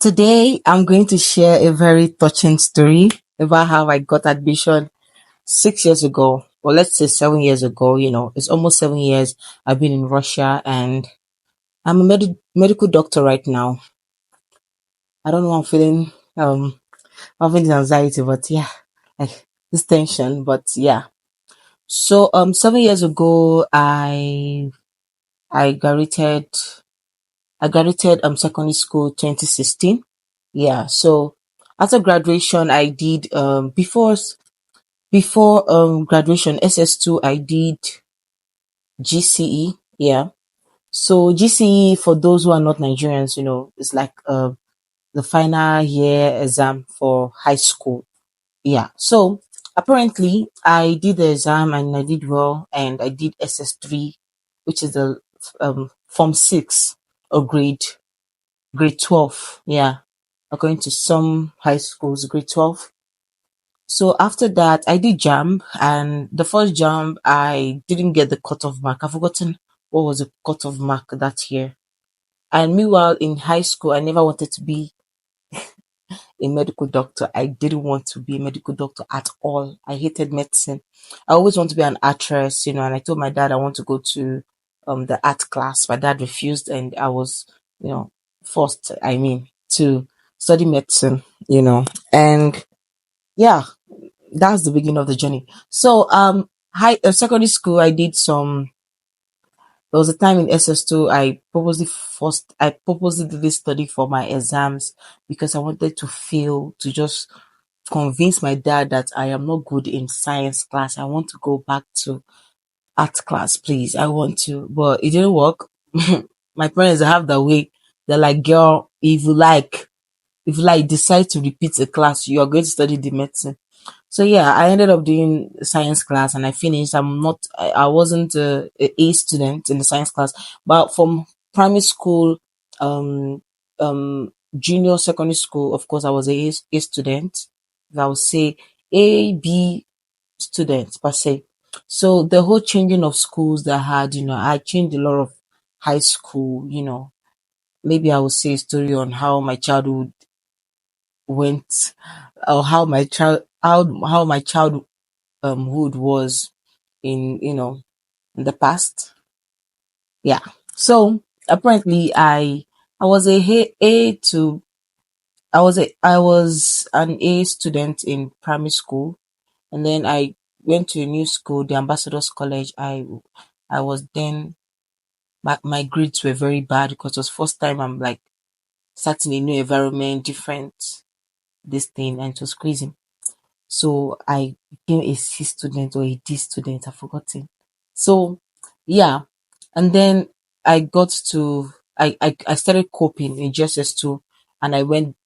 Today, I'm going to share a very touching story about how I got admission 6 years ago. Well, let's say 7 years ago. It's almost 7 years. I've been in Russia and I'm a medical doctor right now. I don't know. I'm feeling anxiety, but yeah, like this tension, but yeah. So, 7 years ago, I graduated, secondary school 2016. Yeah. So after graduation, I did, before graduation SS2 I did GCE. Yeah. So GCE, for those who are not Nigerians, it's like the final year exam for high school. Yeah. So apparently I did the exam and I did well, and I did SS3, which is the form 6 or grade 12. Yeah. According to some high schools, grade 12. So after that, I did jump, and the first jump, I didn't get the cutoff mark. I've forgotten what was the cutoff mark that year. And meanwhile, in high school, I never wanted to be a medical doctor. I didn't want to be a medical doctor at all. I hated medicine. I always want to be an actress, and I told my dad I want to go to the art class. My dad refused, and I was, forced, to study medicine, and yeah, that's the beginning of the journey. So, secondary school, I did some. There was a time in SS2 I purposely did this study for my exams because I wanted to fail, to just convince my dad that I am not good in science class. I want to go back to art class, please. I want to, but it didn't work. My parents have the way. They're like, girl, if you decide to repeat a class, you are going to study the medicine. So yeah, I ended up doing science class and I finished. I wasn't a student in the science class, but from primary school, um, junior secondary school, of course, I was a student. I would say A, B student per se. So the whole changing of schools that I had, I changed a lot of high school, maybe I would say a story on how my childhood went, or how my childhood hood was in in the past. Yeah. So apparently I was a to I was an A student in primary school, and then I went to a new school, the Ambassadors College. I was then my grades were very bad because it was first time I'm like starting a new environment, different this thing, and it was crazy. So I became a C student or a D student, I've forgotten. So yeah. And then I got to I started coping in GSS2, and I went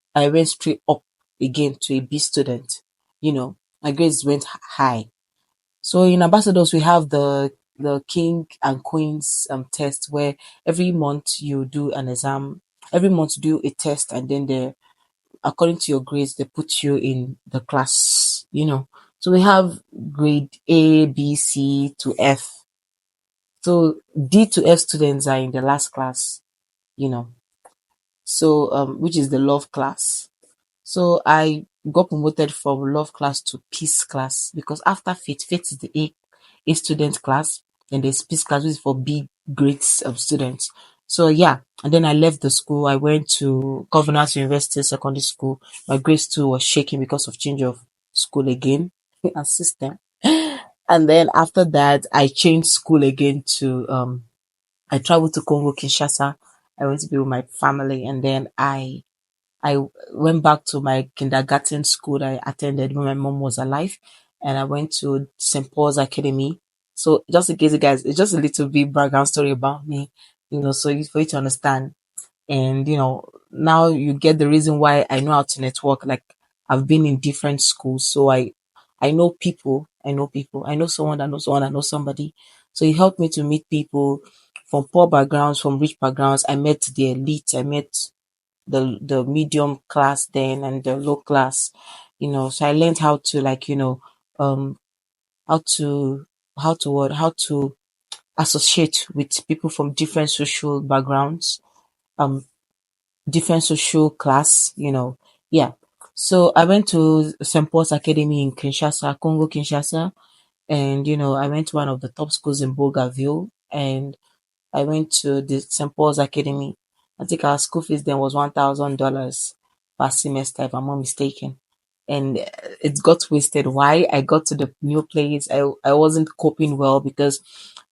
straight up again to a B student. My grades went high. So in ambassadors we have the king and queens test, where every month you do an exam, every month you do a test, and then according to your grades, they put you in the class. So we have grade A, B, C to F. So D to F students are in the last class, you know. So which is the love class. So I got promoted from love class to peace class, because after faith is the A student class, and there's peace class, which is for B grades of students. So yeah, and then I left the school. I went to Governors University Secondary School. My grades too was shaking because of change of school again and system. And then after that, I changed school again to I traveled to Congo Kinshasa. I went to be with my family, and then I went back to my kindergarten school that I attended when my mom was alive, and I went to St. Paul's Academy. So just in case you guys, it's just a little bit background story about me, so for you to understand. And now you get the reason why I know how to network. Like, I've been in different schools, so I know people. I know someone that knows someone that knows somebody. So it helped me to meet people from poor backgrounds, from rich backgrounds. I met the elite. I met the medium class then, and the low class. So I learned how to, like, um how to how to associate with people from different social backgrounds. um different social class, Yeah. So I went to St. Paul's Academy in Kinshasa, Congo, Kinshasa. And, I went to one of the top schools in Bougainville. And I went to the St. Paul's Academy. I think our school fees then was $1,000 per semester, if I'm not mistaken. And it got wasted. Why? I got to the new place. I wasn't coping well because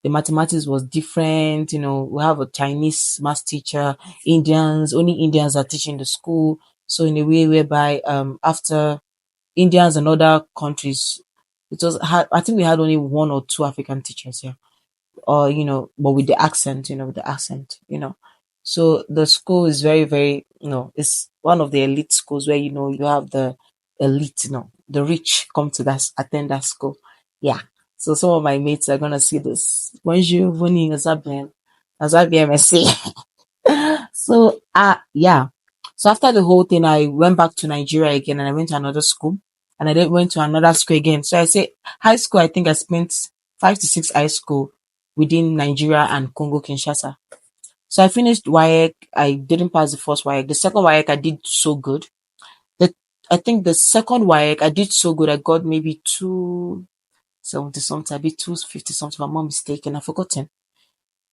the mathematics was different. We have a Chinese math teacher, Indians, only Indians are teaching the school. So in a way whereby after Indians and other countries, I think we had only one or two African teachers here, or but with the accent, so the school is very, very, it's one of the elite schools where you have the elite, the rich come to that attend that school. Yeah. So some of my mates are gonna see this. Bonjour, Voni, Azabien, Azabien, merci. So yeah. So after the whole thing, I went back to Nigeria again and I went to another school, and I then went to another school again. So I say high school, I think I spent 5 to 6 high school within Nigeria and Congo Kinshasa. So I finished WAEC. I didn't pass the first WAEC. The second WAEC I did so good. The I think the second WAEC I did so good. I got maybe 270 something, I be 250 something, if I'm not mistaken. I've forgotten.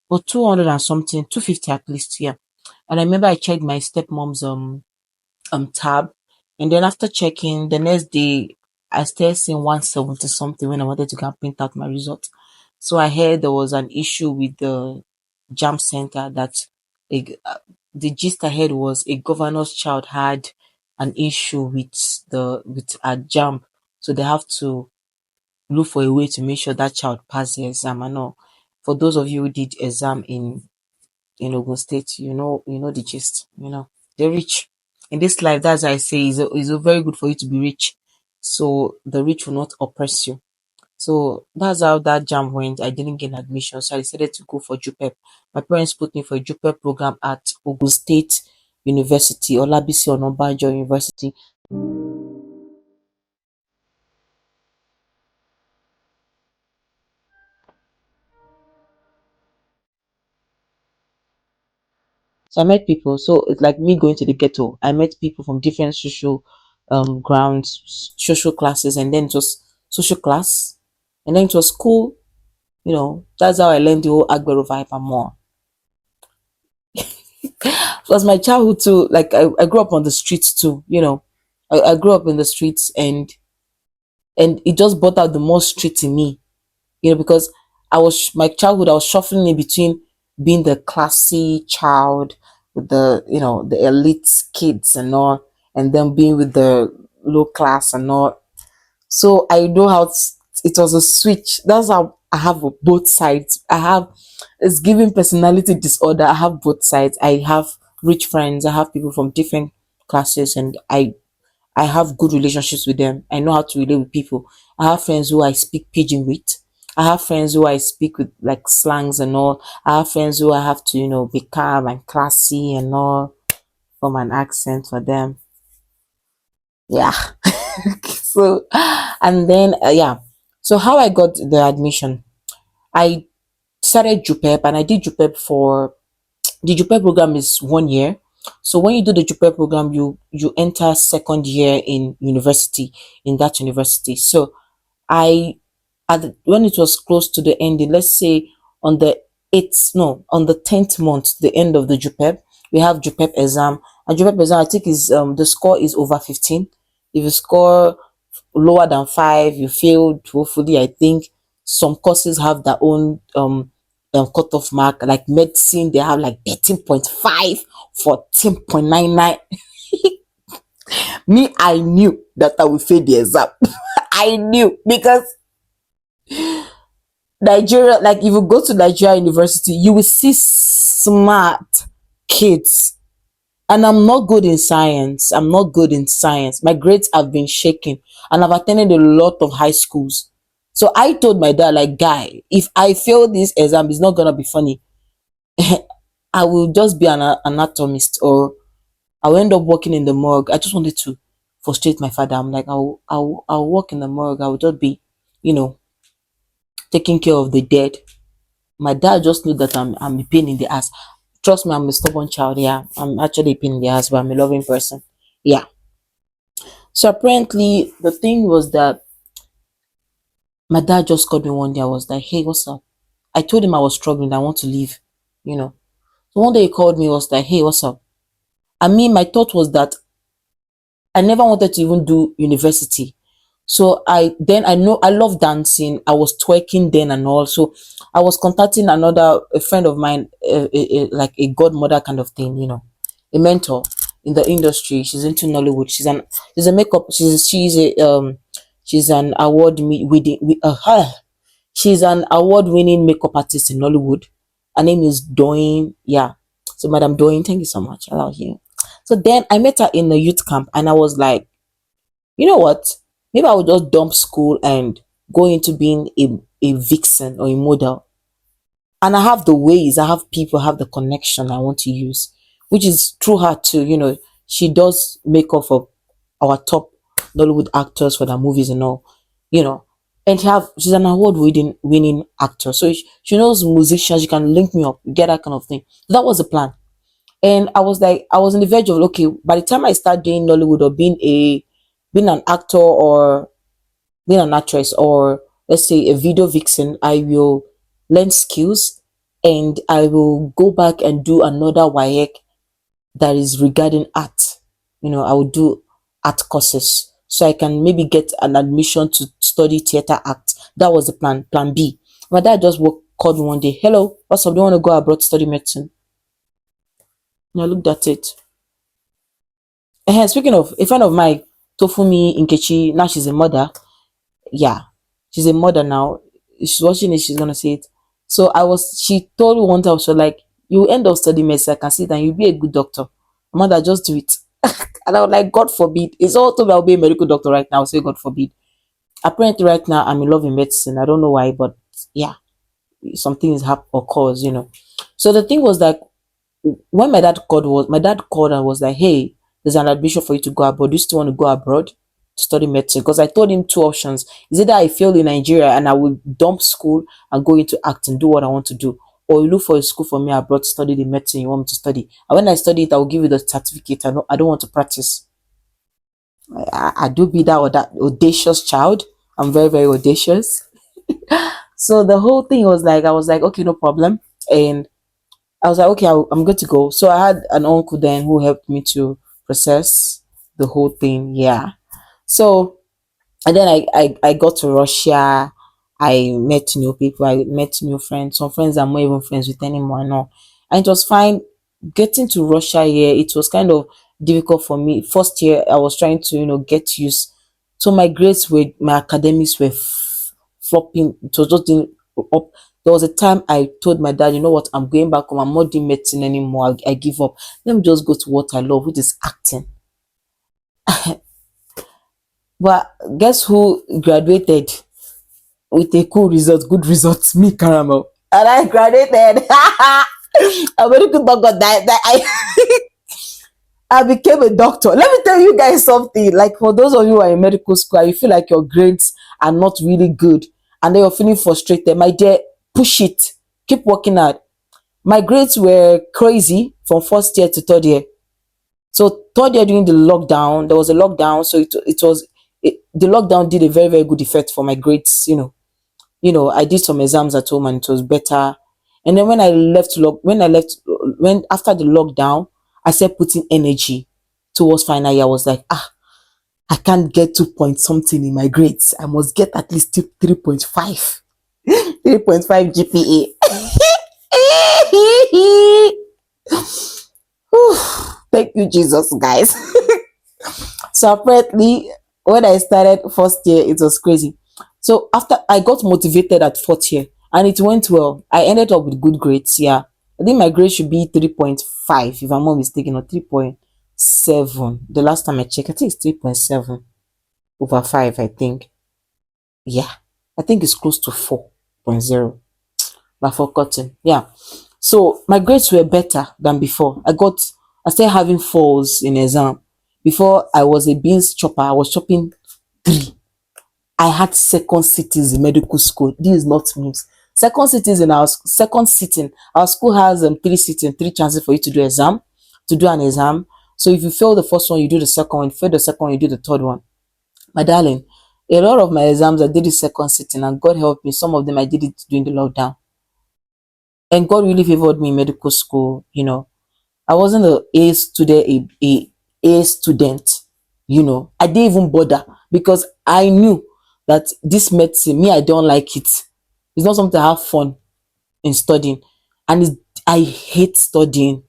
But 200 and something, 250 at least, yeah. And I remember I checked my stepmom's tab, and then after checking the next day I started seeing 170 something when I wanted to go and print out my result. So I heard there was an issue with the jam center, that the gist I heard was a governor's child had an issue with a jam, so they have to look for a way to make sure that child passes the exam and all. For those of you who did exam in Ogun State, the gist, they're rich. In this life, that's why I say it's very good for you to be rich. So the rich will not oppress you. So that's how that jam went. I didn't get admission, so I decided to go for JUPEP. My parents put me for a JUPEP program at Ogun State University, Olabisi Onabanjo University. So I met people. So it's like me going to the ghetto. I met people from different social grounds, social classes, and then it was social class, and then it was school. That's how I learned the whole Agbero vibe and more. It was my childhood too. Like I grew up on the streets too. I grew up in the streets, and it just brought out the more street in me. Because my childhood, I was shuffling in between being the classy child with the elite kids and all, and then being with the low class and all. So I know how it was a switch. That's how I have both sides. It's giving personality disorder. I have both sides. I have rich friends. I have people from different classes, and I have good relationships with them. I know how to relate with people. I have friends who I speak pidgin with. I have friends who I speak with like slangs and all. I have friends who I have to, be calm and classy and all, form an accent for them. Yeah. So, and then, yeah. So how I got the admission, I started JUPEP, and I did JUPEP for, the JUPEP program is 1 year. So when you do the JUPEP program, you enter second year in university, in that university. So I, when it was close to the ending, let's say on the 8th, no, on the 10th month, the end of the JUPEP, we have JUPEP exam. And JUPEP exam, I think is, the score is over 15. If you score lower than 5, you failed. Hopefully, I think some courses have their own cutoff mark. Like medicine, they have like 13.5, 14.99. Me, I knew that I would fail the exam. I knew, because Nigeria, like if you go to Nigeria University, you will see smart kids. And I'm not good in science. I'm not good in science. My grades have been shaking, and I've attended a lot of high schools. So I told my dad, like, guy, if I fail this exam, it's not gonna be funny. I will just be an anatomist, or I'll end up working in the morgue. I just wanted to frustrate my father. I'm like, I'll work in the morgue. I will just be, you know, taking care of the dead. My dad just knew that I'm a pain in the ass. Trust me, I'm a stubborn child. Yeah, I'm actually a pain in the ass, but I'm a loving person. Yeah. So apparently, the thing was that my dad just called me one day. I was like, "Hey, what's up?" I told him I was struggling. I want to leave. You know. So one day he called me. Was like, "Hey, what's up?" I mean, my thought was that I never wanted to even do university. So I know I love dancing. I was twerking then and all. So I was contacting a friend of mine, like a godmother kind of thing, a mentor in the industry. She's into Nollywood. She's a makeup. She's an she's an award winning makeup artist in Nollywood. Her name is Doyin. Yeah. So Madam Doyin, thank you so much. I love you. So then I met her in the youth camp, and I was like, you know what? Maybe I would just dump school and go into being a vixen or a model. And I have the ways, I have people, I have the connection I want to use, which is through her too. She does makeup for our top Nollywood actors for their movies and all, you know. And she's an award winning actor. So she knows musicians, she can link me up, get that kind of thing. That was the plan. And I was like, I was on the verge of, okay, by the time I start doing Nollywood or being an actor or being an actress, or let's say a video vixen, I will learn skills and I will go back and do another WAEC that is regarding art. I will do art courses so I can maybe get an admission to study theater act. That was the plan, plan B. My dad just called me one day. Hello, what's up? Do you want to go abroad to study medicine? And I looked at it. Speaking of, a friend of mine, Tofumi Nkechi, now she's a mother. Yeah, she's a mother now. She's watching it, she's gonna see it. So she told me one time, so like, you end up studying medicine, I can see it, and you'll be a good doctor. Mother, just do it. And I was like, God forbid. It's all told me I'll be a medical doctor right now, so God forbid. Apparently, right now, I'm in love with medicine. I don't know why, but yeah, something is occurs. So the thing was that when my dad called and was like, hey, there's an admission for you to go abroad. Do you still want to go abroad to study medicine? Because I told him two options. Is either I fail in Nigeria and I will dump school and go into acting, do what I want to do, or you look for a school for me abroad to study the medicine you want me to study. And when I study it, I will give you the certificate. I don't want to practice. I do be that audacious child. I'm very, very audacious. So the whole thing was like, I was like, okay, no problem. And I was like, okay, I'm good to go. So I had an uncle then who helped me to process the whole thing. Yeah. So, and then I got to Russia. I met new people. I met new friends. Some friends I'm not even friends with anymore. No. And it was fine. Getting to Russia here, it was kind of difficult for me. First year, I was trying to, get used. So my academics were flopping. It was just doing up. There was a time I told my dad, you know what, I'm going back home. I'm not doing medicine anymore. I give up. Let me just go to what I love, which is acting. But guess who graduated with a cool result, good results? Me, Caramel. And I graduated. I'm very good doctor. I became a doctor. Let me tell you guys something. Like, for those of you who are in medical school and you feel like your grades are not really good and then you're feeling frustrated, my dear, push it. Keep working hard. My grades were crazy from first year to third year. So third year during the lockdown, there was a lockdown. So the lockdown did a very, very good effect for my grades. I did some exams at home and it was better. And then when after the lockdown, I started putting energy towards final year. I was like, I can't get 2 point something in my grades. I must get at least 3.5. 3.5 GPA. Thank you, Jesus, guys. So apparently, when I started first year, it was crazy. So after I got motivated at fourth year and it went well, I ended up with good grades. Yeah. I think my grade should be 3.5 if I'm not mistaken, or 3.7. The last time I checked, I think it's 3.7 over 5, I think. Yeah. I think it's close to 4.0. But I've forgotten. Yeah. So my grades were better than before. I started having falls in exam. Before I was a beans chopper, I was chopping 3. I had second cities in medical school. This is not memes. second sitting. Our school has 3 chances for you to do an exam. So if you fail the first one, you do the second one. If you fail the second one, you do the third one. My darling, a lot of my exams I did the second sitting, and God help me, some of them I did it during the lockdown. And God really favored me in medical school. I wasn't a student, a student. I didn't even bother because I knew that this medicine, me, I don't like it. It's not something I have fun in studying, and I hate studying.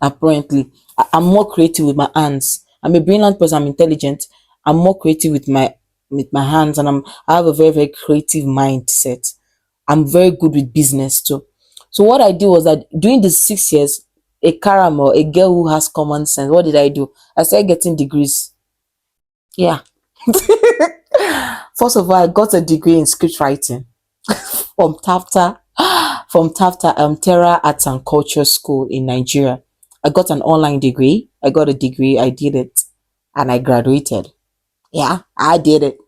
Apparently, I'm more creative with my hands. I'm a brilliant person. I'm intelligent. I'm more creative with my hands, and I have a very, very creative mindset. I'm very good with business too. So what I did was that during the 6 years, a girl who has common sense, what did I do? I started getting degrees. Yeah. First of all, I got a degree in script writing from Terra Arts and Culture School in Nigeria. I got an online degree. I got a degree. I did it, and I graduated. Yeah, I did it.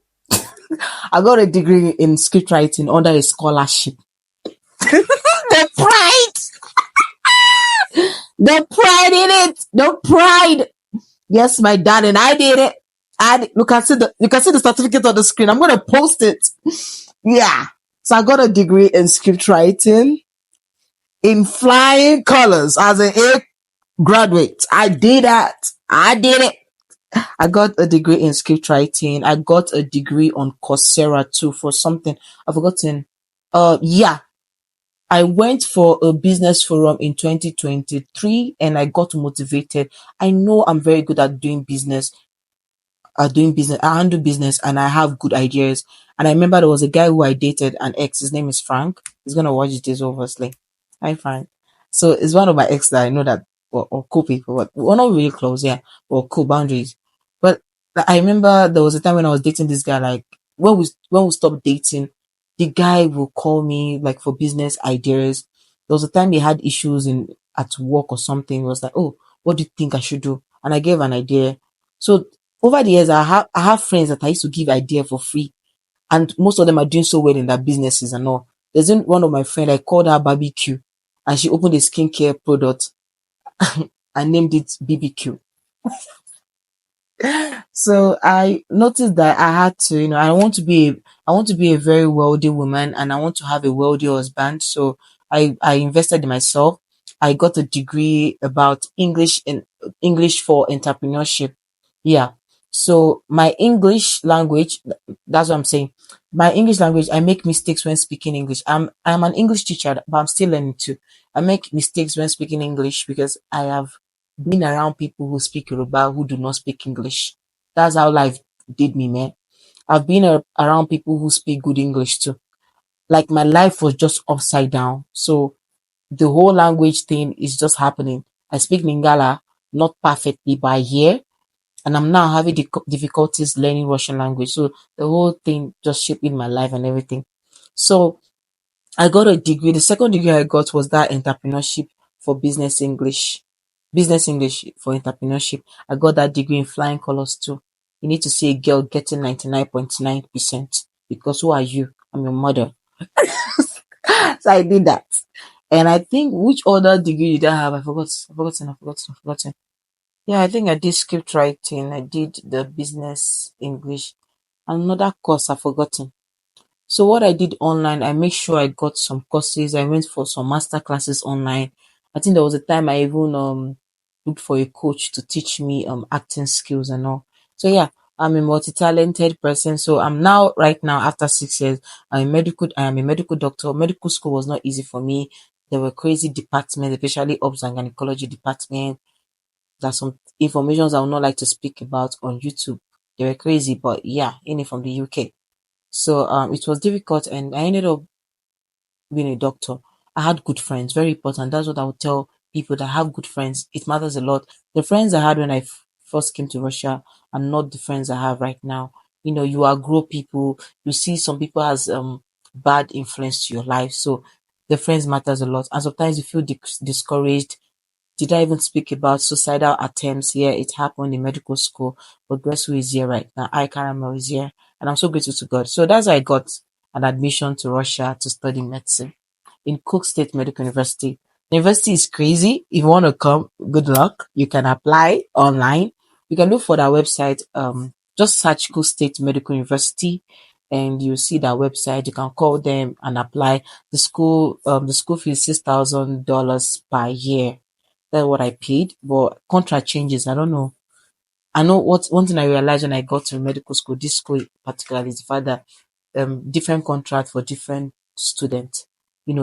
I got a degree in script writing under a scholarship. The pride, the pride in it, the pride. Yes, my darling, I did it. And you can see the certificate on the screen. I'm gonna post it. Yeah. So I got a degree in script writing in flying colors as an A graduate. I did that. I did it. I got a degree in script writing. I got a degree on Coursera too for something I've forgotten. Yeah. I went for a business forum in 2023 and I got motivated. I know I'm very good at doing business. I handle business and I have good ideas. And I remember there was a guy who I dated, an ex. His name is Frank. He's gonna watch this obviously. Hi Frank. So it's one of my ex that I know that or cool people, but we're not really close, yeah. Or cool boundaries. But I remember there was a time when I was dating this guy, like when we stopped dating, the guy will call me like for business ideas. There was a time he had issues in at work or something. He was like, oh, what do you think I should do? And I gave an idea. So over the years, I have friends that I used to give idea for free, and most of them are doing so well in their businesses and all. There's one of my friend, I called her Barbecue, and she opened a skincare product and named it BBQ. So I noticed that I had to, I want to be a very wealthy woman, and I want to have a wealthy husband. So I invested in myself. I got a degree about English for entrepreneurship. Yeah. So my English language, that's what I'm saying. My English language, I make mistakes when speaking English. I'm an English teacher, but I'm still learning too. I make mistakes when speaking English because I have been around people who speak Yoruba who do not speak English. That's how life did me, man. I've been around people who speak good English too. Like my life was just upside down. So the whole language thing is just happening. I speak Lingala, not perfectly, but I hear, and I'm now having difficulties learning Russian language. So the whole thing just shaping my life and everything. So I got a degree. The second degree I got was that entrepreneurship for business English for entrepreneurship. I got that degree in flying colors too. You need to see a girl getting 99.9% because who are you? I'm your mother. So I did that. And I think which other degree did I have? I've forgotten. Yeah, I think I did script writing. I did the business English. Another course I've forgotten. So what I did online, I made sure I got some courses. I went for some master classes online. I think there was a time I even looked for a coach to teach me acting skills and all. So yeah, I'm a multi-talented person. So I'm now right now after 6 years, I am a medical doctor. Medical school was not easy for me. There were crazy departments, especially obs and gynecology department. There's some informations I would not like to speak about on YouTube. They were crazy, but yeah, in it from the UK. So it was difficult, and I ended up being a doctor. I had good friends, very important. That's what I would tell people that have good friends. It matters a lot. The friends I had when I first came to Russia are not the friends I have right now. You outgrow people. You see some people as bad influence to your life. So the friends matters a lot. And sometimes you feel discouraged. Did I even speak about suicidal attempts? Yeah, it happened in medical school. But guess who is here right now? Caramel is here. And I'm so grateful to God. So that's how I got an admission to Russia to study medicine in Cook State Medical University. The university is crazy. If you want to come, good luck. You can apply online. You can look for their website. Just search Cook State Medical University and you see their website. You can call them and apply. The school fee is $6,000 per year. That's what I paid. But contract changes. I don't know. I know what one thing I realized when I got to medical school, this school particularly, is the fact that different contract for different students.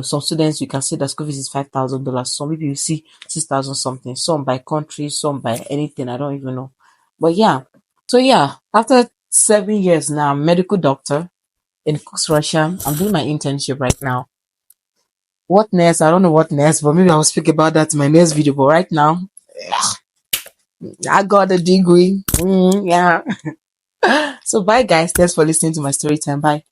Some students you can see the school fees is $5,000. Some people you see 6,000 something. Some by country, some by anything. I don't even know. But yeah, so yeah, after 7 years now, I'm a medical doctor in Cooks, Russia. I'm doing my internship right now. What next? I don't know what next, but maybe I'll speak about that in my next video. But right now, I got a degree. Yeah. So bye guys. Thanks for listening to my story time. Bye.